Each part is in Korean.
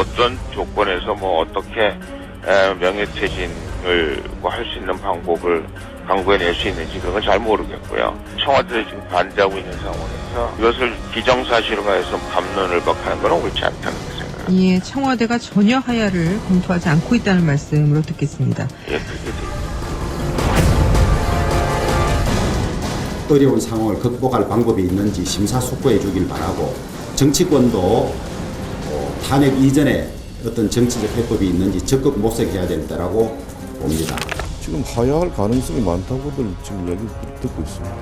어떤 조건에서 어떻게 명예퇴진을 할 수 있는 방법을 강구해낼 수 있는지 그런 걸 잘 모르겠고요. 청와대에 지금 반대하고 있는 상황에서 이것을 기정사실화해서 갑론을박하는 건 옳지 않다는 생각입니다. 예, 청와대가 전혀 하야를 검토하지 않고 있다는 말씀으로 듣겠습니다. 예, 그렇게 됩니다. 어려운 상황을 극복할 방법이 있는지 심사숙고해 주길 바라고, 정치권도 탄핵 이전에 어떤 정치적 해법이 있는지 적극 모색해야 된다라고 봅니다. 지금 하야할 가능성이 많다고들 지금 얘기 듣고 있습니다.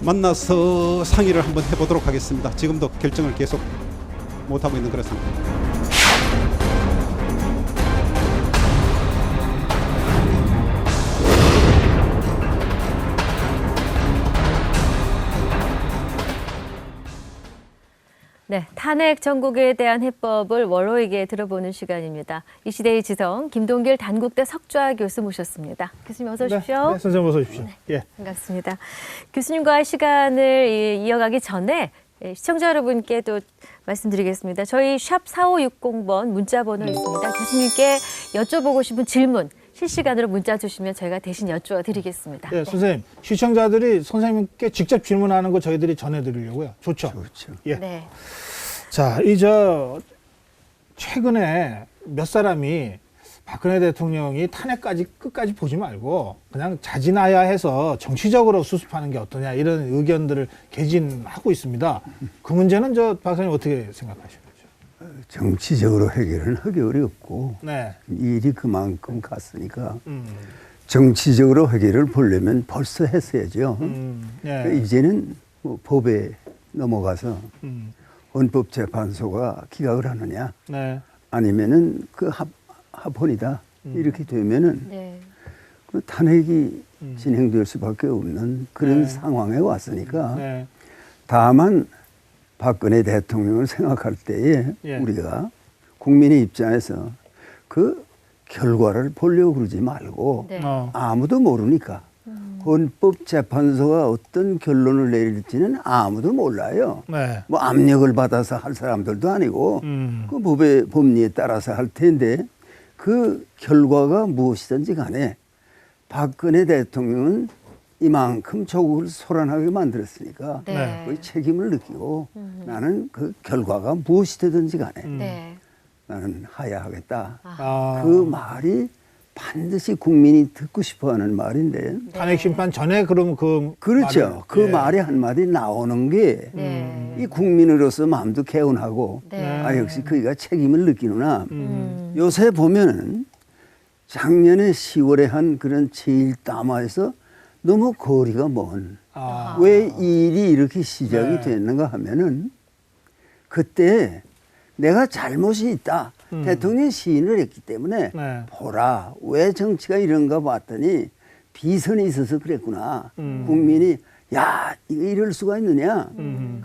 만나서 상의를 한번 해보도록 하겠습니다. 지금도 결정을 계속 못하고 있는 그런 상태입니다. 네, 탄핵 정국에 대한 해법을 원로에게 들어보는 시간입니다. 이 시대의 지성 김동길 단국대 석좌 교수 모셨습니다. 교수님 어서 오십시오. 네, 선생님 어서 오십시오. 네, 예. 반갑습니다. 교수님과 시간을 이어가기 전에 시청자 여러분께 또 말씀드리겠습니다. 저희 샵 4560번 문자 번호 있습니다. 교수님께 여쭤보고 싶은 질문 실시간으로 문자 주시면 저희가 대신 여쭈어 드리겠습니다. 네, 선생님. 시청자들이 선생님께 직접 질문하는 거 저희들이 전해드리려고요. 좋죠? 그렇죠. 예. 네. 자, 최근에 몇 사람이 박근혜 대통령이 탄핵까지 끝까지 보지 말고 그냥 자진하야해서 정치적으로 수습하는 게 어떠냐 이런 의견들을 개진하고 있습니다. 그 문제는 박사님 어떻게 생각하시나요? 정치적으로 해결은 하기 어렵고 네. 일이 그만큼 갔으니까 정치적으로 해결을 보려면 벌써 했어야죠. 네. 이제는 법에 넘어가서 헌법재판소가 기각을 하느냐 네. 아니면은 그 합헌이다 이렇게 되면은 네. 그 탄핵이 진행될 수밖에 없는 그런 네. 상황에 왔으니까 네. 다만 박근혜 대통령을 생각할 때에 예. 우리가 국민의 입장에서 그 결과를 보려고 그러지 말고 네. 아무도 모르니까 헌법재판소가 어떤 결론을 내릴지는 아무도 몰라요. 네. 뭐 압력을 받아서 할 사람들도 아니고 그 법의 법리에 따라서 할 텐데 그 결과가 무엇이든지 간에 박근혜 대통령은 이만큼 조국을 소란하게 만들었으니까 네. 그 책임을 느끼고 나는 그 결과가 무엇이 되든지 간에 네. 나는 하야하겠다. 아. 그 말이 반드시 국민이 듣고 싶어하는 말인데 탄핵 심판 전에 그럼 그렇죠. 그 예. 말이 한마디 나오는 게 이 네. 국민으로서 마음도 개운하고 네. 아 역시 그이가 책임을 느끼는구나. 요새 보면은 작년에 10월에 한 그런 제1담화에서 너무 거리가 먼. 아. 왜 이 일이 이렇게 시작이 네. 됐는가 하면은 그때 내가 잘못이 있다. 대통령이 시인을 했기 때문에 네. 보라 왜 정치가 이런가 봤더니 비선이 있어서 그랬구나. 국민이 야 이거 이럴 수가 있느냐.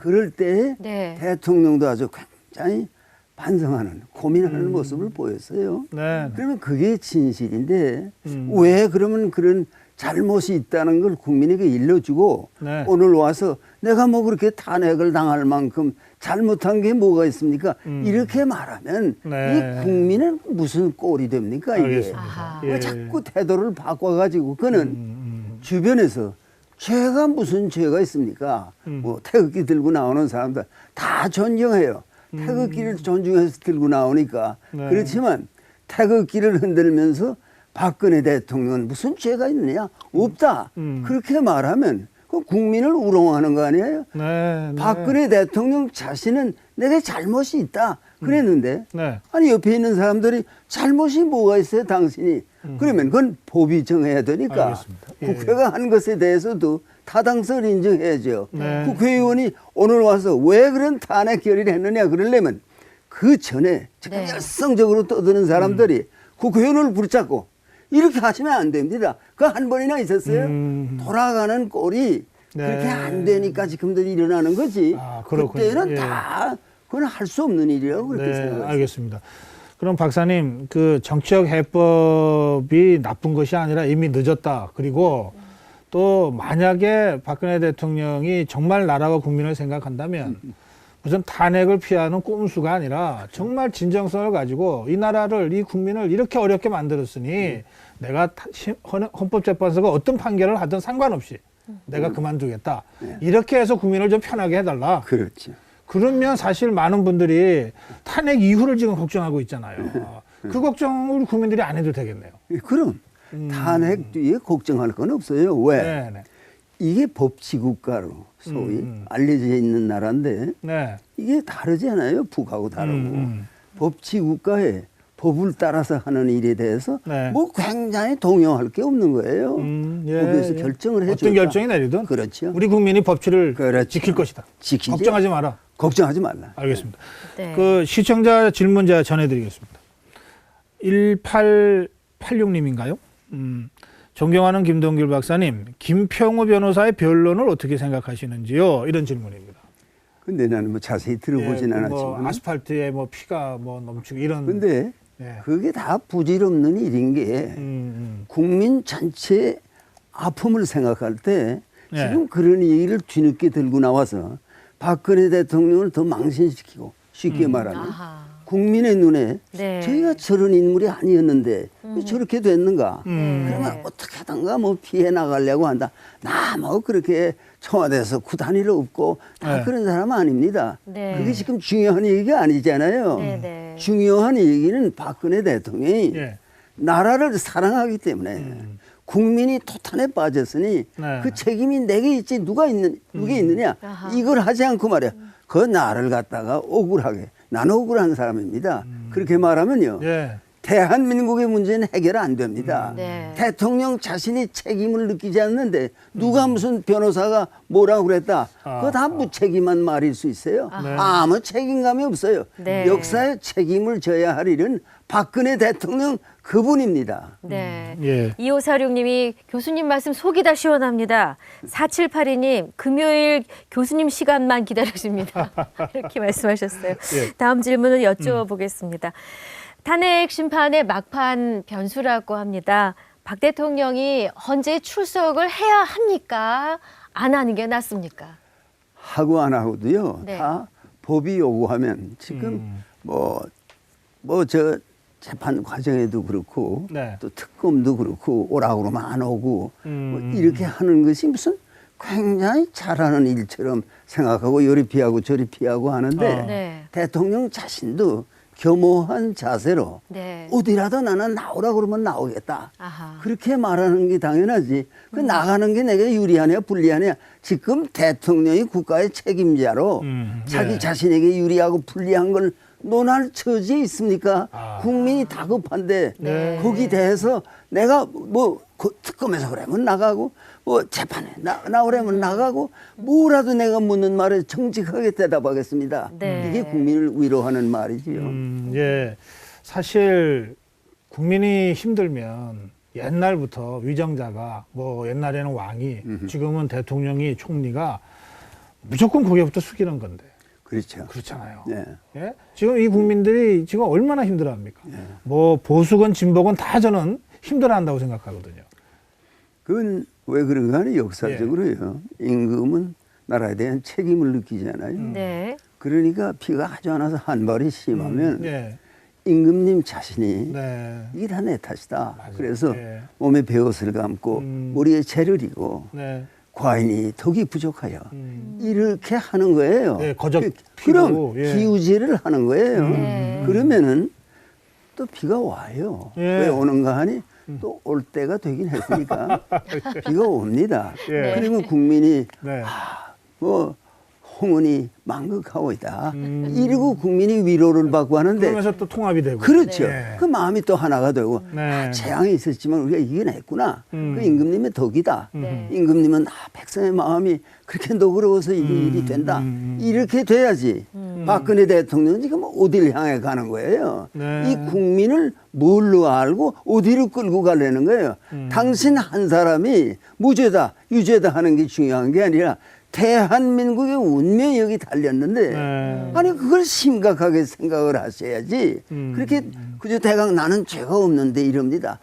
그럴 때 네. 대통령도 아주 굉장히 반성하는 고민하는 모습을 보였어요. 네. 그러면 그게 진실인데 왜 그러면 그런 잘못이 있다는 걸 국민에게 일러주고 네. 오늘 와서 내가 뭐 그렇게 탄핵을 당할 만큼 잘못한 게 뭐가 있습니까? 이렇게 말하면 네. 이 국민은 무슨 꼴이 됩니까 이게? 알겠습니다. 아하. 왜 예. 자꾸 태도를 바꿔가지고 그는 주변에서 죄가 무슨 죄가 있습니까? 뭐 태극기 들고 나오는 사람들 다 존경해요. 태극기를 존중해서 들고 나오니까 네. 그렇지만 태극기를 흔들면서 박근혜 대통령은 무슨 죄가 있느냐? 없다. 그렇게 말하면 그 국민을 우롱하는 거 아니에요? 네. 박근혜 대통령 자신은 내가 잘못이 있다 그랬는데 네. 아니 옆에 있는 사람들이 잘못이 뭐가 있어요 당신이 그러면 그건 법이 정해야 되니까 알겠습니다. 예. 국회가 한 것에 대해서도 타당성을 인정해야죠. 네. 국회의원이 오늘 와서 왜 그런 탄핵 결의를 했느냐 그러려면 그 전에 네. 열성적으로 떠드는 사람들이 국회의원을 붙잡고 이렇게 하시면 안 됩니다. 그 한 번이나 있었어요. 돌아가는 꼴이 네. 그렇게 안 되니까 지금들 일어나는 거지. 아, 그렇군요. 그때는 예. 다 그건 할 수 없는 일이라고 그렇게 네, 생각해요. 알겠습니다. 그럼 박사님, 그 정치적 해법이 나쁜 것이 아니라 이미 늦었다. 그리고 또 만약에 박근혜 대통령이 정말 나라와 국민을 생각한다면 무슨 탄핵을 피하는 꼼수가 아니라 정말 진정성을 가지고 이 나라를, 이 국민을 이렇게 어렵게 만들었으니 내가 헌법재판소가 어떤 판결을 하든 상관없이 내가 그만두겠다. 이렇게 해서 국민을 좀 편하게 해달라. 그렇죠. 그러면 사실 많은 분들이 탄핵 이후를 지금 걱정하고 있잖아요. 그 걱정을 국민들이 안 해도 되겠네요. 그럼 탄핵 뒤에 걱정할 건 없어요. 왜? 네네. 이게 법치국가로 소위 알려져 있는 나라인데 네. 이게 다르잖아요. 북하고 다르고. 법치국가에 법을 따라서 하는 일에 대해서 네. 뭐 굉장히 동요할 게 없는 거예요. 예, 법에서 예. 결정을 해줘. 어떤 결정이 내리든 그렇죠. 우리 국민이 법치를 그렇죠. 지킬 것이다. 지키지. 걱정하지 마라. 걱정하지 말라. 알겠습니다. 네. 그 시청자 질문 제가 전해드리겠습니다. 1886님인가요? 존경하는 김동길 박사님, 김평우 변호사의 변론을 어떻게 생각하시는지요? 이런 질문입니다. 근데 나는 뭐 자세히 들어보진 예, 않았지만. 뭐 아스팔트에 뭐 피가 뭐 넘치고 이런. 근데 예. 그게 다 부질없는 일인 게 국민 전체의 아픔을 생각할 때 예. 지금 그런 얘기를 뒤늦게 들고 나와서 박근혜 대통령을 더 망신시키고 쉽게 말하면 아하. 국민의 눈에 네. 저희가 저런 인물이 아니었는데 왜 저렇게 됐는가? 그러면 어떻게든가 뭐 피해 나가려고 한다. 나 뭐 그렇게 청와대에서 구단위를 없고 다 네. 그런 사람 아닙니다. 네. 그게 지금 중요한 얘기가 아니잖아요. 네, 네. 중요한 얘기는 박근혜 대통령이 예. 나라를 사랑하기 때문에 국민이 토탄에 빠졌으니 네. 그 책임이 내게 있지 누게 있느냐 아하. 이걸 하지 않고 말이야. 그 나를 갖다가 억울하게 나는 억울한 사람입니다. 그렇게 말하면요. 예. 대한민국의 문제는 해결 안 됩니다. 네. 대통령 자신이 책임을 느끼지 않는데 누가 무슨 변호사가 뭐라고 그랬다. 그거 다 무책임한 말일 수 있어요. 아무 책임감이 없어요. 네. 역사에 책임을 져야 할 일은 박근혜 대통령 그분입니다. 네. 예. 2546님이 교수님 말씀 속이 다 시원합니다. 4782님 금요일 교수님 시간만 기다려줍니다. 이렇게 말씀하셨어요. 예. 다음 질문을 여쭤보겠습니다. 탄핵 심판의 막판 변수라고 합니다. 박 대통령이 헌재 출석을 해야 합니까? 안 하는 게 낫습니까? 하고 안 하고도요. 네. 다 법이 요구하면 지금 저 재판 과정에도 그렇고 네. 또 특검도 그렇고 오라고 그러면 안 오고 뭐 이렇게 하는 것이 무슨 굉장히 잘하는 일처럼 생각하고 요리 피하고 저리 피하고 하는데 네. 대통령 자신도 겸허한 자세로 네. 어디라도 나는 나오라고 그러면 나오겠다. 아하. 그렇게 말하는 게 당연하지. 그 나가는 게 내가 유리하냐 불리하냐. 지금 대통령이 국가의 책임자로 자기 예. 자신에게 유리하고 불리한 걸 논할 처지에 있습니까? 아. 국민이 다급한데 네. 거기 대해서 내가 뭐 특검에서 그러면 나가고 뭐 재판에 나오려면 나가고 뭐라도 내가 묻는 말에 정직하게 대답하겠습니다. 네. 이게 국민을 위로하는 말이지요. 예. 사실 국민이 힘들면 옛날부터 위정자가 뭐 옛날에는 왕이 지금은 대통령이 총리가 무조건 고개부터 숙이는 건데 그렇죠. 그렇잖아요. 네. 예? 지금 이 국민들이 지금 얼마나 힘들어합니까? 뭐 보수건 진보건 다 저는 힘들어한다고 생각하거든요. 그건 왜 그런가 하면 역사적으로요. 임금은 나라에 대한 책임을 느끼잖아요. 네. 그러니까 비가 아주 안 와서 한벌이 심하면 예. 임금님 자신이 네. 이게 다 내 탓이다. 맞아요. 그래서 예. 몸에 베옷을 감고 머리에 재를 이고 네. 과인이 덕이 부족하여 이렇게 하는 거예요. 예, 거적 그럼 피우고, 예. 기우제를 하는 거예요. 네. 그러면은 또 비가 와요. 예. 왜 오는가 하니 또 올 때가 되긴 했으니까 비가 옵니다. 예. 그리고 국민이 네. 뭐 홍은이 망극하오이다. 이러고 국민이 위로를 받고 하는데 그러면서 또 통합이 되고. 그렇죠. 네. 그 마음이 또 하나가 되고 네. 재앙이 있었지만 우리가 이겨냈구나. 그 임금님의 덕이다. 네. 임금님은 백성의 마음이 그렇게 너그러워서 이게 일이 된다. 이렇게 돼야지. 박근혜 대통령은 지금 어디를 향해 가는 거예요. 네. 이 국민을 뭘로 알고 어디로 끌고 가려는 거예요. 당신 한 사람이 무죄다, 유죄다 하는 게 중요한 게 아니라 대한민국의 운명이 여기 달렸는데 네. 아니 그걸 심각하게 생각을 하셔야지. 그렇게 그저 대강 나는 죄가 없는데 이럽니다.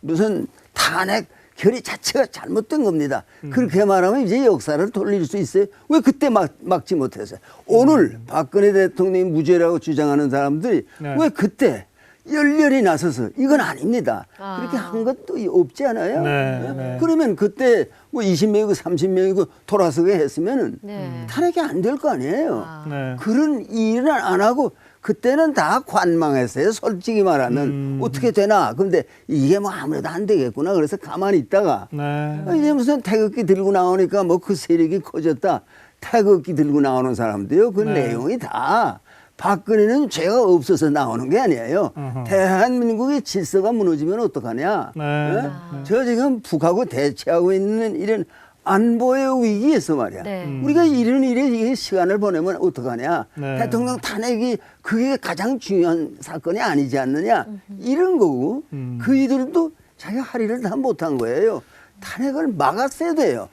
무슨 탄핵 결의 자체가 잘못된 겁니다. 그렇게 말하면 이제 역사를 돌릴 수 있어요. 왜 그때 막지 못했어요? 오늘 박근혜 대통령이 무죄라고 주장하는 사람들이 네. 왜 그때 열렬히 나서서 이건 아닙니다. 그렇게 한 것도 없지 않아요? 네, 네. 그러면 그때 뭐 20명이고 30명이고 돌아서게 했으면은 네. 탄핵이 안 될 거 아니에요. 네. 그런 일은 안 하고 그때는 다 관망했어요. 솔직히 말하면 어떻게 되나. 근데 이게 뭐 아무래도 안 되겠구나. 그래서 가만히 있다가 네. 이제 무슨 태극기 들고 나오니까 뭐 그 세력이 커졌다. 태극기 들고 나오는 사람도요. 그 네. 내용이 다 박근혜는 죄가 없어서 나오는 게 아니에요. 대한민국의 질서가 무너지면 어떡하냐. 네. 예? 저 지금 북하고 대치하고 있는 이런 안보의 위기에서 말이야. 네. 우리가 이런 일에 시간을 보내면 어떡하냐. 네. 대통령 탄핵이 그게 가장 중요한 사건이 아니지 않느냐. 이런 거고 그 이들도 자기가 할 일을 다 못한 거예요. 탄핵을 막았어야 돼요.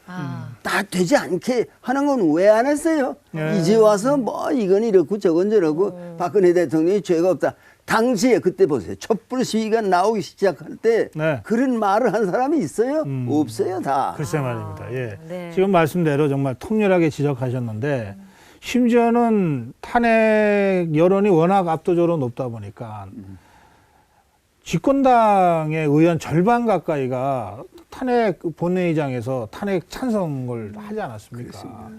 다 되지 않게 하는 건 왜 안 했어요? 네. 이제 와서 뭐 이건 이렇고 저건 저렇고 박근혜 대통령이 죄가 없다. 당시에 그때 보세요. 촛불 시위가 나오기 시작할 때 네. 그런 말을 한 사람이 있어요? 없어요 다. 글쎄 말입니다. 예. 네. 지금 말씀대로 정말 통렬하게 지적하셨는데 심지어는 탄핵 여론이 워낙 압도적으로 높다 보니까 집권당의 의원 절반 가까이가 탄핵 본회의장에서 탄핵 찬성을 하지 않았습니까?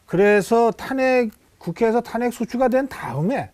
그래서 국회에서 탄핵 소추가 된 다음에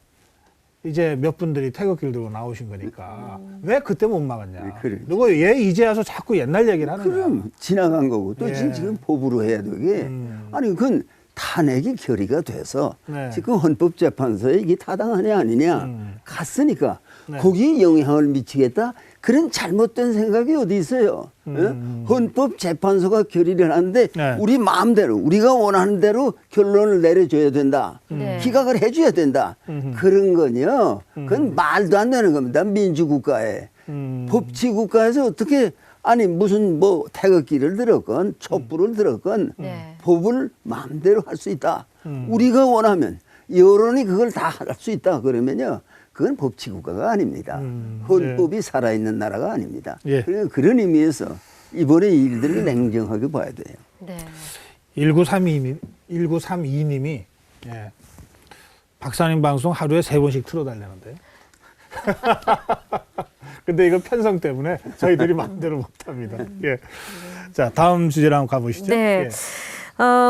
이제 몇 분들이 태극기를 들고 나오신 거니까 왜 그때 못 막았냐? 그래. 그리고 얘 이제 와서 자꾸 옛날 얘기를 하는 거야. 그럼 지나간 거고 또 예. 지금 법으로 해야 되게 아니 그건 탄핵이 결의가 돼서 네. 지금 헌법재판소에 이게 타당하냐 아니냐 갔으니까 네. 거기에 영향을 미치겠다 그런 잘못된 생각이 어디 있어요. 예? 헌법재판소가 결의를 하는데 네. 우리 마음대로 우리가 원하는 대로 결론을 내려줘야 된다. 네. 기각을 해줘야 된다. 그런 건요. 그건 말도 안 되는 겁니다. 민주국가에. 법치국가에서 어떻게 아니 무슨 뭐 태극기를 들었건 촛불을 들었건 네. 법을 마음대로 할 수 있다. 우리가 원하면 여론이 그걸 다 할 수 있다. 그러면요. 그건 법치국가가 아닙니다. 헌법이 살아있는 나라가 아닙니다. 예. 그런 의미에서 이번에 일들을 냉정하게 봐야 돼요. 네. 1932님이 예. 박사님 방송 하루에 3번씩 틀어달라는데요. 근데 이거 편성 때문에 저희들이 마음대로 못합니다. 예. 자, 다음 주제로 한번 가보시죠. 네. 예.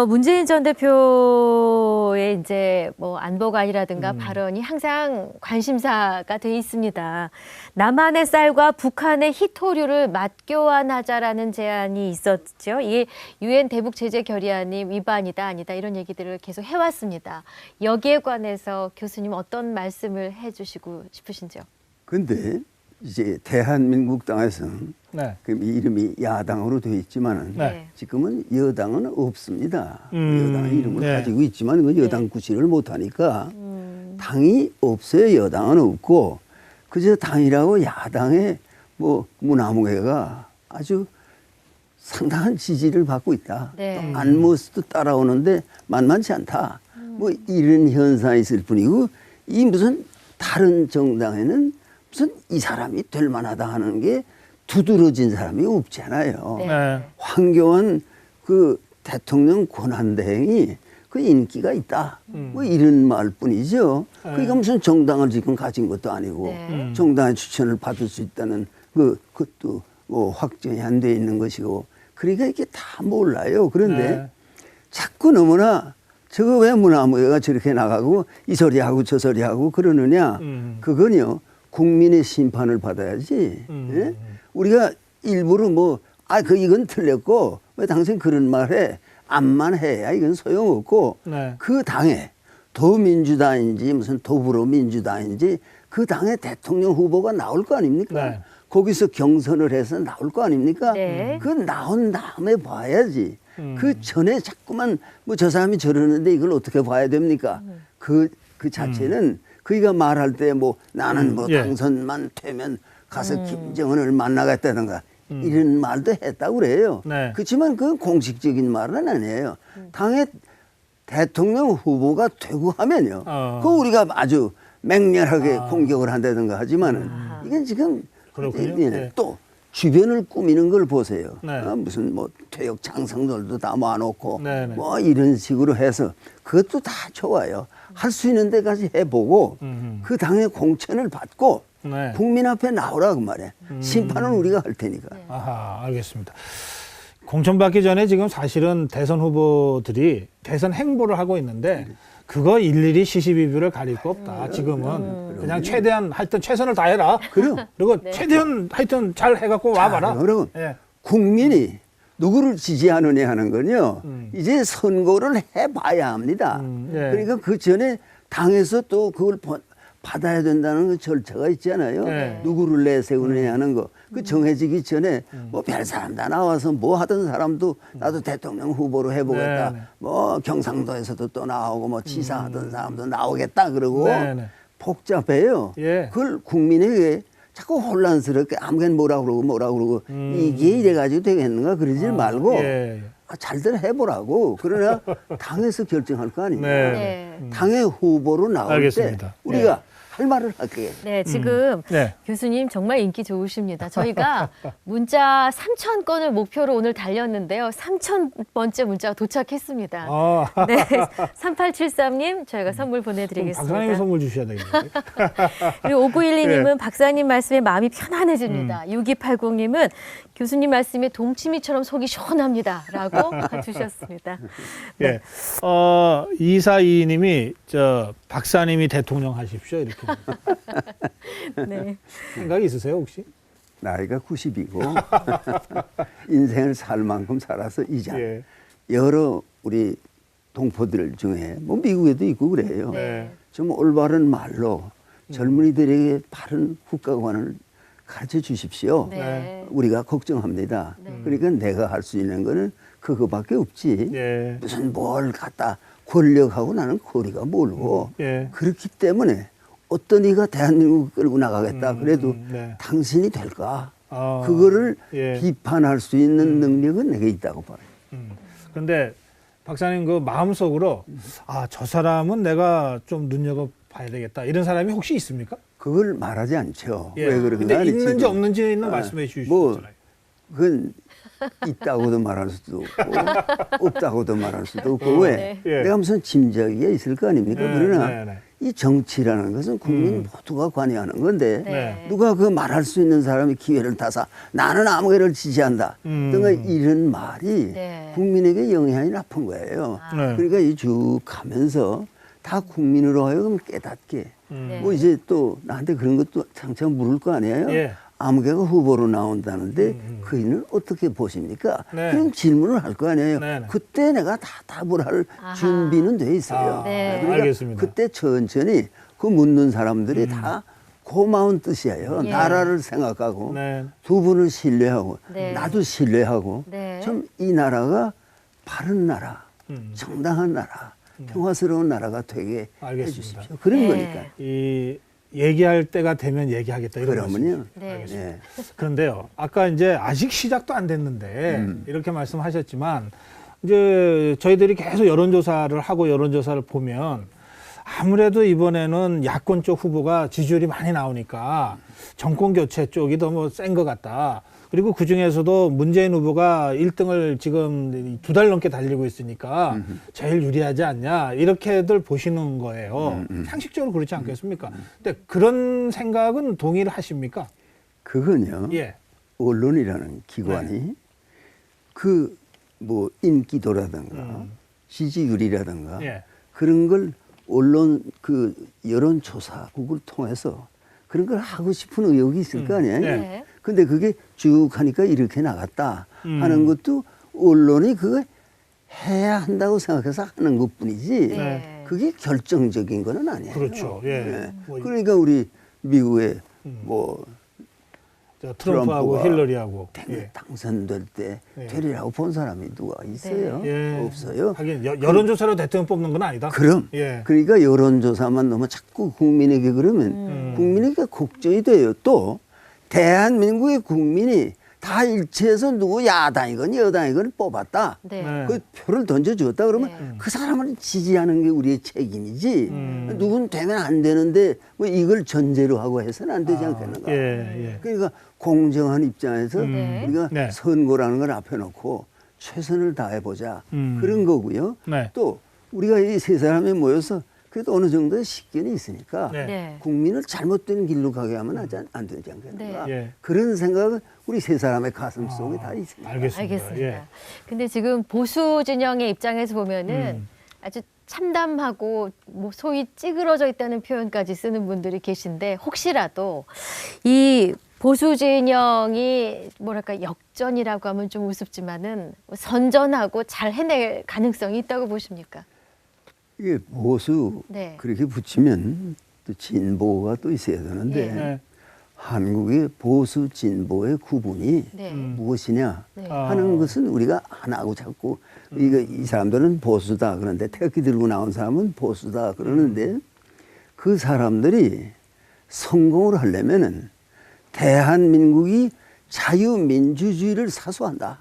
문재인 전 대표의 이제 뭐 안보관이라든가 발언이 항상 관심사가 돼 있습니다. 남한의 쌀과 북한의 희토류를 맞교환하자라는 제안이 있었죠. 이게 유엔 대북 제재 결의안이 위반이다 아니다 이런 얘기들을 계속 해왔습니다. 여기에 관해서 교수님 어떤 말씀을 해주시고 싶으신지요? 근데 이제 대한민국 당에서는 네. 그 이름이 야당으로 되어 있지만은 네. 지금은 여당은 없습니다. 여당의 이름을 네. 가지고 있지만 그 여당 구실을 못하니까 당이 없어요. 여당은 없고 그저 당이라고 야당의 뭐 문화무게가 아주 상당한 지지를 받고 있다. 네. 또 안모스도 따라오는데 만만치 않다. 뭐 이런 현상이 있을 뿐이고 이 무슨 다른 정당에는 무슨 이 사람이 될 만하다 하는 게 두드러진 사람이 없잖아요. 네. 네. 황교안 그 대통령 권한대행이 그 인기가 있다. 뭐 이런 말뿐이죠. 그러니까 무슨 정당을 지금 가진 것도 아니고 네. 정당의 추천을 받을 수 있다는 그것도 뭐 확정이 안 돼 있는 것이고 그러니까 이게 다 몰라요. 그런데 네. 자꾸 너무나 저거 왜 문화무예가 저렇게 나가고 이 소리하고 저 소리하고 그러느냐. 그건요. 국민의 심판을 받아야지. 예? 우리가 일부러 이건 틀렸고 왜 당신 그런 말 해? 암만 해야 이건 소용없고 네. 그 당에 더민주당인지 무슨 더불어민주당인지 그 당의 대통령 후보가 나올 거 아닙니까? 네. 거기서 경선을 해서 나올 거 아닙니까? 네. 그 나온 다음에 봐야지. 그 전에 자꾸만 뭐 저 사람이 저러는데 이걸 어떻게 봐야 됩니까? 그 자체는 그이가 말할 때 뭐 나는 뭐 예. 당선만 되면 가서 김정은을 만나겠다든가 이런 말도 했다고 그래요. 네. 그렇지만 그건 공식적인 말은 아니에요. 당의 대통령 후보가 되고 하면요. 그거 우리가 아주 맹렬하게 공격을 한다든가 하지만은 이건 지금 그렇군요. 예, 네. 또 주변을 꾸미는 걸 보세요. 네. 무슨 뭐 퇴역 장성들도 다 모아놓고 네, 네. 뭐 이런 식으로 해서 그것도 다 좋아요. 할 수 있는 데까지 해보고 그 당의 공천을 받고 네. 국민 앞에 나오라 그 말이에요. 심판은 우리가 할 테니까. 아하, 알겠습니다. 공천받기 전에 지금 사실은 대선 후보들이 대선 행보를 하고 있는데 그거 일일이 시시비비를 가릴 거 없다. 지금은 그냥 최대한 하여튼 최선을 다해라. 그리고 최대한 하여튼 잘 해갖고 와봐라. 그러면 예. 국민이 누구를 지지하느냐 하는 건요. 이제 선거를 해봐야 합니다. 예. 그러니까 그 전에 당에서 또 그걸 받아야 된다는 그 절차가 있잖아요. 네. 누구를 내세우느냐 하는 거. 그 정해지기 전에 뭐 별 사람 다 나와서 뭐 하던 사람도 나도 대통령 후보로 해보겠다. 네, 네. 뭐 경상도에서도 또 나오고 뭐 지사하던 사람도 나오겠다 그러고 네, 네. 복잡해요. 예. 그걸 국민에게 자꾸 혼란스럽게 아무개나 뭐라 그러고 이게 이래가지고 되겠는가 그러지 말고 예. 잘들 해보라고. 그러나 당에서 결정할 거 아닙니까? 네. 네. 당의 후보로 나올 알겠습니다. 때 우리가 할 말을 할게. 네, 지금 네. 교수님 정말 인기 좋으십니다. 저희가 문자 3,000건을 목표로 오늘 달렸는데요. 3,000번째 문자가 도착했습니다. 아, 네, 3873님 저희가 선물 박사님이 보내드리겠습니다. 선물 주셔야 되겠네요. 그리고 5912님은 네. 박사님 말씀에 마음이 편안해집니다. 6280님은 교수님 말씀에 동치미처럼 속이 시원합니다. 라고 주셨습니다. 예. 2422님이 박사님이 대통령 하십시오. 이렇게. 네. 생각이 있으세요, 혹시? 나이가 90이고 인생을 살 만큼 살아서 이제 예. 여러 우리 동포들 중에 뭐 미국에도 있고 그래요. 네. 좀 올바른 말로 젊은이들에게 바른 국가관을 가르쳐 주십시오. 네. 우리가 걱정합니다. 그러니까 내가 할 수 있는 거는 그거밖에 없지. 예. 무슨 뭘 갖다 권력하고 나는 거리가 멀고 예. 그렇기 때문에 어떤 이가 대한민국을 끌고 나가겠다 그래도 네. 당신이 될까? 아, 그거를 예. 비판할 수 있는 능력은 내게 있다고 봐요. 근데 박사님 그 마음속으로 저 사람은 내가 좀 눈여겨봐야 되겠다. 이런 사람이 혹시 있습니까? 그걸 말하지 않죠. 예. 왜 그런가? 근데 있는지 지금. 없는지는 말씀해 주시잖아요. 뭐 그건 있다고도 말할 수도 없고 없다고도 말할 수도 없고 왜? 예. 내가 무슨 짐작이 있을 거 아닙니까? 네, 그러나 네, 네. 이 정치라는 것은 국민 모두가 관여하는 건데 네. 누가 그 말할 수 있는 사람이 기회를 타서 나는 아무개를 지지한다. 등가 이런 말이 네. 국민에게 영향이 나쁜 거예요. 네. 그러니까 이 쭉 가면서 다 국민으로 하여금 깨닫게. 네. 뭐 이제 또 나한테 그런 것도 장창 물을 거 아니에요. 예. 아무개가 후보로 나온다는데 그이는 어떻게 보십니까? 네. 그런 질문을 할 거 아니에요. 네, 네. 그때 내가 다 답을 할 아하. 준비는 돼 있어요. 네. 그러니까 알겠습니다. 그때 천천히 그 묻는 사람들이 다 고마운 뜻이에요. 예. 나라를 생각하고 네. 두 분을 신뢰하고 네. 나도 신뢰하고 네. 좀 이 나라가 바른 나라, 정당한 나라, 평화스러운 나라가 되게 알겠습니다. 해주십시오. 그런 네. 거니까. 이 얘기할 때가 되면 얘기하겠다 이런 그러면요. 말씀이시죠? 네. 예. 그런데요, 아까 이제 아직 시작도 안 됐는데 이렇게 말씀하셨지만 이제 저희들이 계속 여론조사를 하고 여론조사를 보면 아무래도 이번에는 야권 쪽 후보가 지지율이 많이 나오니까 정권 교체 쪽이 너무 센 것 같다. 그리고 그 중에서도 문재인 후보가 1등을 지금 2달 넘게 달리고 있으니까 제일 유리하지 않냐 이렇게들 보시는 거예요. 상식적으로 그렇지 않겠습니까? 근데 그런 생각은 동의를 하십니까? 그건요. 예. 언론이라는 기관이 그 뭐 인기도라든가 지지율이라든가 예. 그런 걸 언론 그 여론조사국을 통해서 그런 걸 하고 싶은 의욕이 있을 거 아니에요. 네. 네. 근데 그게 쭉 하니까 이렇게 나갔다 하는 것도 언론이 그거 해야 한다고 생각해서 하는 것뿐이지 네. 그게 결정적인 거는 아니에요. 그렇죠. 예. 네. 뭐 그러니까 우리 미국의 뭐 저 트럼프하고 트럼프가 힐러리하고 예. 당선될 때 예. 되리라고 본 사람이 누가 있어요? 예. 없어요. 하긴 여론조사로 대통령 뽑는 건 아니다. 그럼 예. 그러니까 여론조사만 너무 자꾸 국민에게 그러면 국민에게 걱정이 돼요. 또 대한민국의 국민이 다 일치해서 누구 야당이건 여당이건 뽑았다. 네. 네. 그 표를 던져주었다 그러면 네. 그 사람을 지지하는 게 우리의 책임이지. 누군 되면 안 되는데 뭐 이걸 전제로 하고 해서는 안 되지 않겠는가. 예. 그러니까 공정한 입장에서 네. 우리가 네. 선거라는 걸 앞에 놓고 최선을 다해보자. 음. 그런 거고요. 네. 또 우리가 이 세 사람이 모여서 그래도 어느 정도의 식견이 있으니까 네. 네. 국민을 잘못된 길로 가게 하면 안 되지 않겠는가. 네. 예. 그런 생각은 우리 세 사람의 가슴 속에 다 있습니다. 알겠습니다. 알겠습니다. 예. 근데 지금 보수 진영의 입장에서 보면은 아주 참담하고 뭐 소위 찌그러져 있다는 표현까지 쓰는 분들이 계신데 혹시라도 이 보수 진영이 뭐랄까 역전이라고 하면 좀 우습지만은 선전하고 잘 해낼 가능성이 있다고 보십니까? 이게 보수 네. 그렇게 붙이면 또 진보가 또 있어야 되는데 예. 네. 한국의 보수 진보의 구분이 네. 무엇이냐 네. 하는 것은 우리가 하나하고 자꾸 이 사람들은 보수다 그런데 태극기 들고 나온 사람은 보수다 그러는데 그 사람들이 성공을 하려면은 대한민국이 자유민주주의를 사수한다.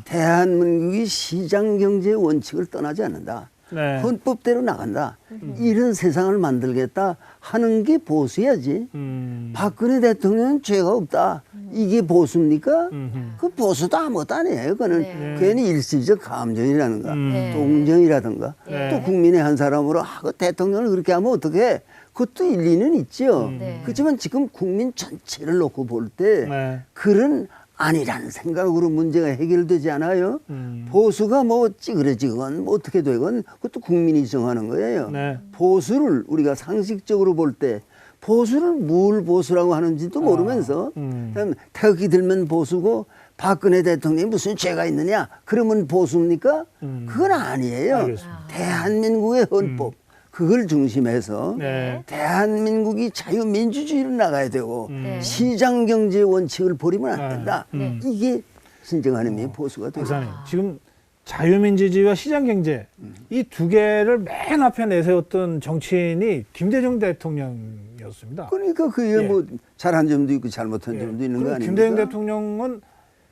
대한민국이 시장경제 원칙을 떠나지 않는다. 네. 헌법대로 나간다. 이런 세상을 만들겠다 하는 게 보수야지. 박근혜 대통령은 죄가 없다. 이게 보수입니까? 그 보수도 아무것도 아니에요. 그거는 네. 괜히 일시적 감정이라든가 네. 동정이라든가 네. 또 국민의 한 사람으로 그 대통령을 그렇게 하면 어떡해. 그것도 일리는 있죠. 네. 그렇지만 지금 국민 전체를 놓고 볼 때 네. 그런 아니라는 생각으로 문제가 해결되지 않아요. 보수가 뭐 찌그러지건 뭐 어떻게 되건 그것도 국민이 정하는 거예요. 네. 보수를 우리가 상식적으로 볼 때 보수를 뭘 보수라고 하는지도 모르면서 그다음 태극기 들면 보수고 박근혜 대통령이 무슨 죄가 있느냐 그러면 보수입니까? 그건 아니에요. 알겠습니다. 대한민국의 헌법 그걸 중심해서 네. 대한민국이 자유민주주의로 나가야 되고 네. 시장경제 원칙을 버리면 안 된다. 네. 이게 진정한 의미의 보수가 되죠. 박사님, 지금 자유민주주의와 시장경제 이 두 개를 맨 앞에 내세웠던 정치인이 김대중 대통령이었습니다. 그러니까 그게 예. 뭐 잘한 점도 있고 잘못한 점도 있는 거 그럼 아닙니까? 김대중 대통령은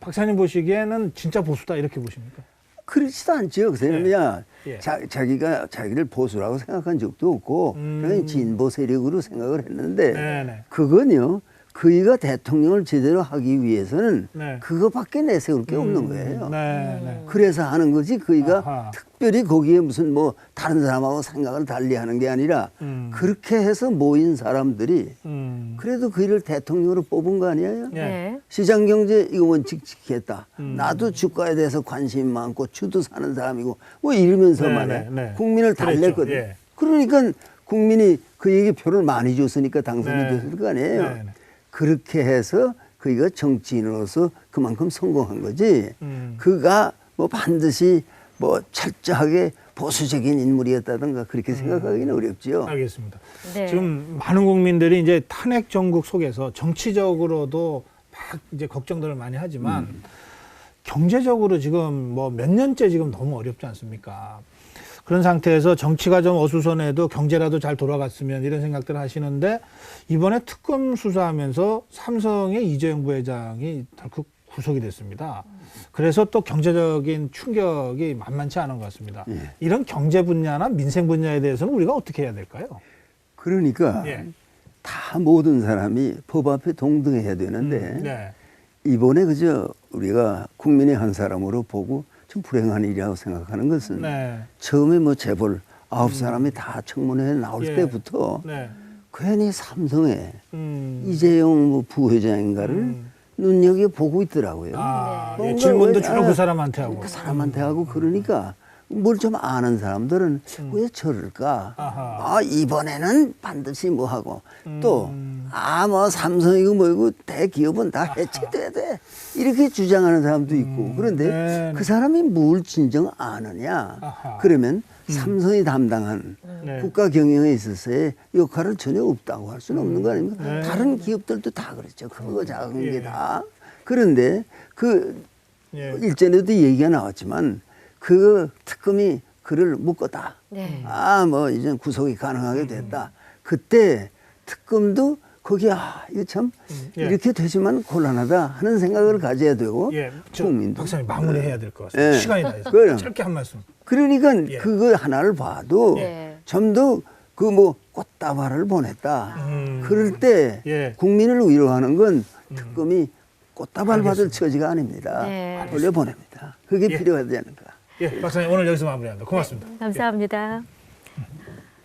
박사님 보시기에는 진짜 보수다 이렇게 보십니까? 그렇지도 않죠. 그 사람이야 예. 자기가 자기를 보수라고 생각한 적도 없고 그냥 진보 세력으로 생각을 했는데 네네. 그건요. 그이가 대통령을 제대로 하기 위해서는 네. 그거밖에 내세울 게 없는 거예요. 네. 그래서 하는 거지 그이가 아하. 특별히 거기에 무슨 뭐 다른 사람하고 생각을 달리하는 게 아니라 그렇게 해서 모인 사람들이 그래도 그이를 대통령으로 뽑은 거 아니에요? 예. 네. 시장경제 이거 원칙 지키겠다. 나도 주가에 대해서 관심이 많고 주도 사는 사람이고 뭐 이러면서 네, 말이야. 네, 네. 국민을 그랬죠. 달랬거든. 예. 그러니까 국민이 그에게 표를 많이 줬으니까 당선이 네. 됐을 거 아니에요. 네, 네. 그렇게 해서 그가 정치인으로서 그만큼 성공한 거지. 그가 뭐 반드시 뭐 철저하게 보수적인 인물이었다든가 그렇게 생각하기는 어렵죠. 알겠습니다. 네. 지금 많은 국민들이 이제 탄핵 정국 속에서 정치적으로도 막 이제 걱정들을 많이 하지만 경제적으로 지금 뭐 몇 년째 지금 너무 어렵지 않습니까? 그런 상태에서 정치가 좀 어수선해도 경제라도 잘 돌아갔으면 이런 생각들을 하시는데 이번에 특검 수사하면서 삼성의 이재용 부회장이 덜컥 구속이 됐습니다. 그래서 또 경제적인 충격이 만만치 않은 것 같습니다. 예. 이런 경제 분야나 민생 분야에 대해서는 우리가 어떻게 해야 될까요? 그러니까 예. 다 모든 사람이 법 앞에 동등해야 되는데 네. 이번에 그저 우리가 국민의 한 사람으로 보고 좀 불행한 일이라고 생각하는 것은 네. 처음에 뭐 재벌 9사람이 다 청문회에 나올 예. 때부터 네. 괜히 삼성에 음. 이재용 뭐 부회장인가를 눈여겨보고 있더라고요. 아, 예, 뭔가 질문도 왜- 주로 그 사람한테 하고. 그 사람한테 하고 그러니까 뭘 좀 아는 사람들은 왜 저럴까? 아하. 아 이번에는 반드시 뭐 하고 또 아 뭐 삼성이고 뭐이고 대기업은 다 해체돼야 돼 이렇게 주장하는 사람도 있고 그런데 네. 그 사람이 뭘 진정 아느냐? 아하. 그러면 삼성이 담당한 네. 국가 경영에 있어서의 역할을 전혀 없다고 할 수는 없는 거 아닙니까? 네. 다른 기업들도 다 그렇죠. 크고 작은 예. 게 다. 그런데 그 예. 일전에도 얘기가 나왔지만 그 특검이 그를 묶었다. 네. 아, 뭐 이제 구속이 가능하게 됐다. 그때 특검도 거기에 이거 참 예. 이렇게 되지만 곤란하다 하는 생각을 가져야 되고 예, 국민도. 박사님 마무리해야 될 것 같습니다. 예. 시간이 다 있어요. 그럼. 짧게 한 말씀. 그러니까 예. 그거 하나를 봐도 네. 좀 더 그 뭐 꽃다발을 보냈다. 그럴 때 예. 국민을 위로하는 건 특검이 꽃다발 받을 처지가 아닙니다. 네. 돌려보냅니다. 그게 예. 필요하지 않을까. 예, 박사님 오늘 여기서 마무리합니다. 고맙습니다. 감사합니다.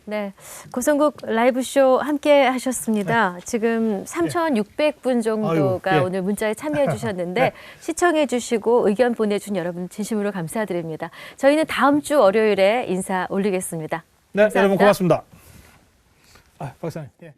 네, 고성국 라이브쇼 함께 하셨습니다. 지금 3,600분 정도가 아유, 예. 오늘 문자에 참여해 주셨는데 시청해 주시고 의견 보내준 여러분 진심으로 감사드립니다. 저희는 다음 주 월요일에 인사 올리겠습니다. 네, 감사합니다. 여러분 고맙습니다. 박사님. 예.